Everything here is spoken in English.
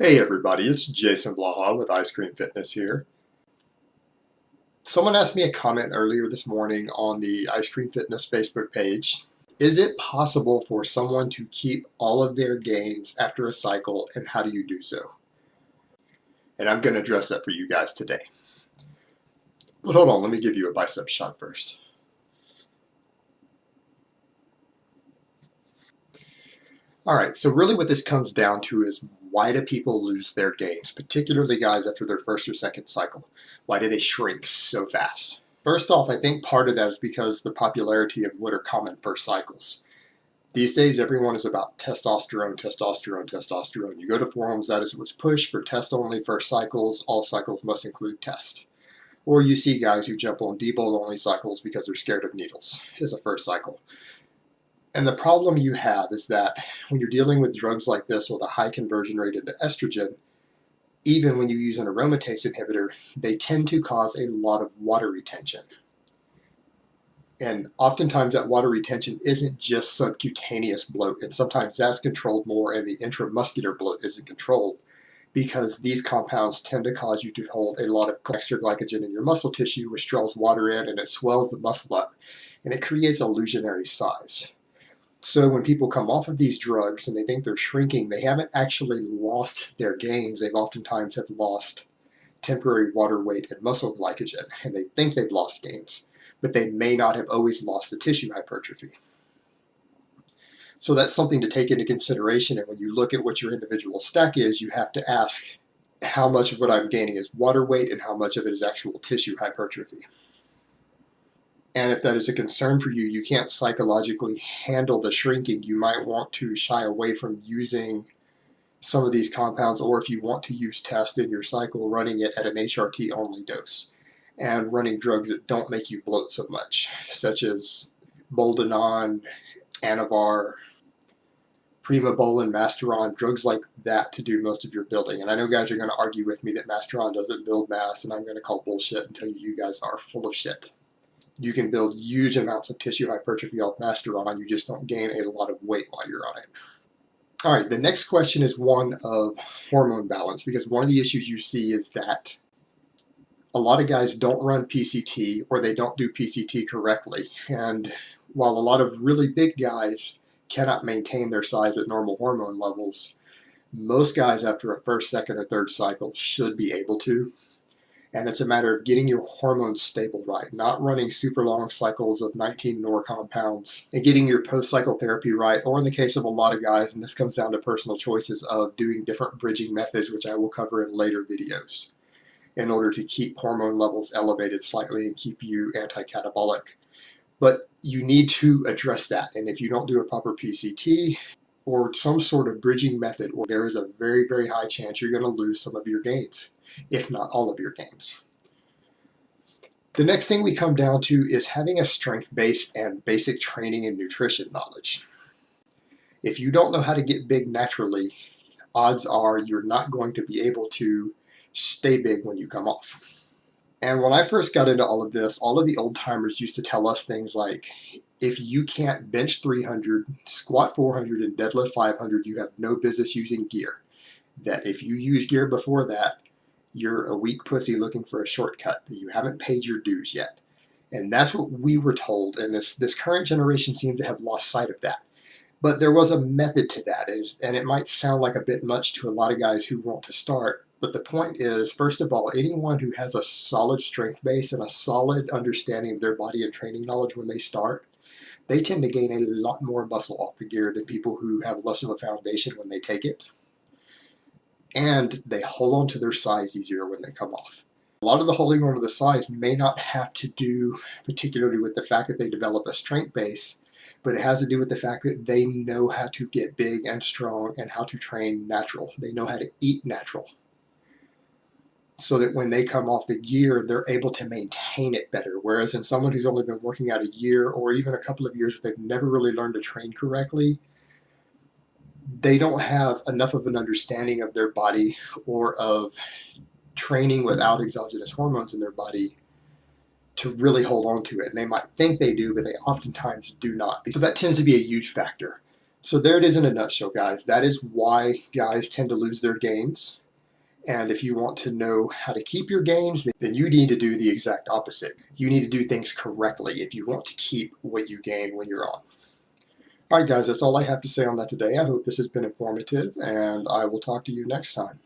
Hey everybody, it's Jason Blaha with Ice Cream Fitness here. Someone asked me a comment earlier this morning on the Ice Cream Fitness Facebook page. Is it possible for someone to keep all of their gains after a cycle, and how do you do so? And I'm going to address that for you guys today. But hold on, let me give you a bicep shot first. Alright, so really what this comes down to is, why do people lose their gains, particularly guys after their first or second cycle? Why do they shrink so fast? First off, I think part of that is because the popularity of what are common first cycles. These days, everyone is about testosterone, testosterone, testosterone. You go to forums, that is what's pushed for test-only first cycles. All cycles must include test. Or you see guys who jump on debulk-only cycles because they're scared of needles as a first cycle. And the problem you have is that when you're dealing with drugs like this with a high conversion rate into estrogen, even when you use an aromatase inhibitor, they tend to cause a lot of water retention. And oftentimes that water retention isn't just subcutaneous bloat, and sometimes that's controlled more and the intramuscular bloat isn't controlled, because these compounds tend to cause you to hold a lot of extra glycogen in your muscle tissue, which draws water in and it swells the muscle up, and it creates illusionary size. So when people come off of these drugs and they think they're shrinking, they haven't actually lost their gains. They've oftentimes have lost temporary water weight and muscle glycogen, and they think they've lost gains, but they may not have always lost the tissue hypertrophy. So that's something to take into consideration, and when you look at what your individual stack is, you have to ask how much of what I'm gaining is water weight and how much of it is actual tissue hypertrophy. And if that is a concern for you, you can't psychologically handle the shrinking, you might want to shy away from using some of these compounds, or if you want to use test in your cycle, running it at an HRT only dose and running drugs that don't make you bloat so much, such as Boldenon, Anavar, Primobolan, Masteron, drugs like that to do most of your building. And I know guys are going to argue with me that Masteron doesn't build mass, and I'm going to call bullshit and tell you you guys are full of shit. You can build huge amounts of tissue hypertrophy off Masteron, you just don't gain a lot of weight while you're on it. All right, the next question is one of hormone balance, because one of the issues you see is that a lot of guys don't run PCT, or they don't do PCT correctly. And while a lot of really big guys cannot maintain their size at normal hormone levels, most guys after a first, second, or third cycle should be able to. And it's a matter of getting your hormones stable right, not running super long cycles of 19 NOR compounds, and getting your post-cycle therapy right, or in the case of a lot of guys, and this comes down to personal choices, of doing different bridging methods, which I will cover in later videos, in order to keep hormone levels elevated slightly and keep you anti-catabolic. But you need to address that, and if you don't do a proper PCT or some sort of bridging method, or there is a very, very high chance you're going to lose some of your gains, if not all of your gains. The next thing we come down to is having a strength base and basic training and nutrition knowledge. If you don't know how to get big naturally, odds are you're not going to be able to stay big when you come off. And when I first got into all of this, all of the old timers used to tell us things like, if you can't bench 300, squat 400, and deadlift 500, you have no business using gear. That if you use gear before that, you're a weak pussy looking for a shortcut, that you haven't paid your dues yet. And that's what we were told, and this current generation seems to have lost sight of that. But there was a method to that, and it might sound like a bit much to a lot of guys who want to start. But the point is, first of all, anyone who has a solid strength base and a solid understanding of their body and training knowledge when they start, they tend to gain a lot more muscle off the gear than people who have less of a foundation when they take it. And they hold on to their size easier when they come off. A lot of the holding on to the size may not have to do particularly with the fact that they develop a strength base, but it has to do with the fact that they know how to get big and strong and how to train natural. They know how to eat natural, so that when they come off the gear, they're able to maintain it better. Whereas in someone who's only been working out a year or even a couple of years, but they've never really learned to train correctly, they don't have enough of an understanding of their body or of training without exogenous hormones in their body to really hold on to it. And they might think they do, but they oftentimes do not. So that tends to be a huge factor. So there it is in a nutshell, guys. That is why guys tend to lose their gains. And if you want to know how to keep your gains, then you need to do the exact opposite. You need to do things correctly if you want to keep what you gain when you're on. All right, guys, that's all I have to say on that today. I hope this has been informative, and I will talk to you next time.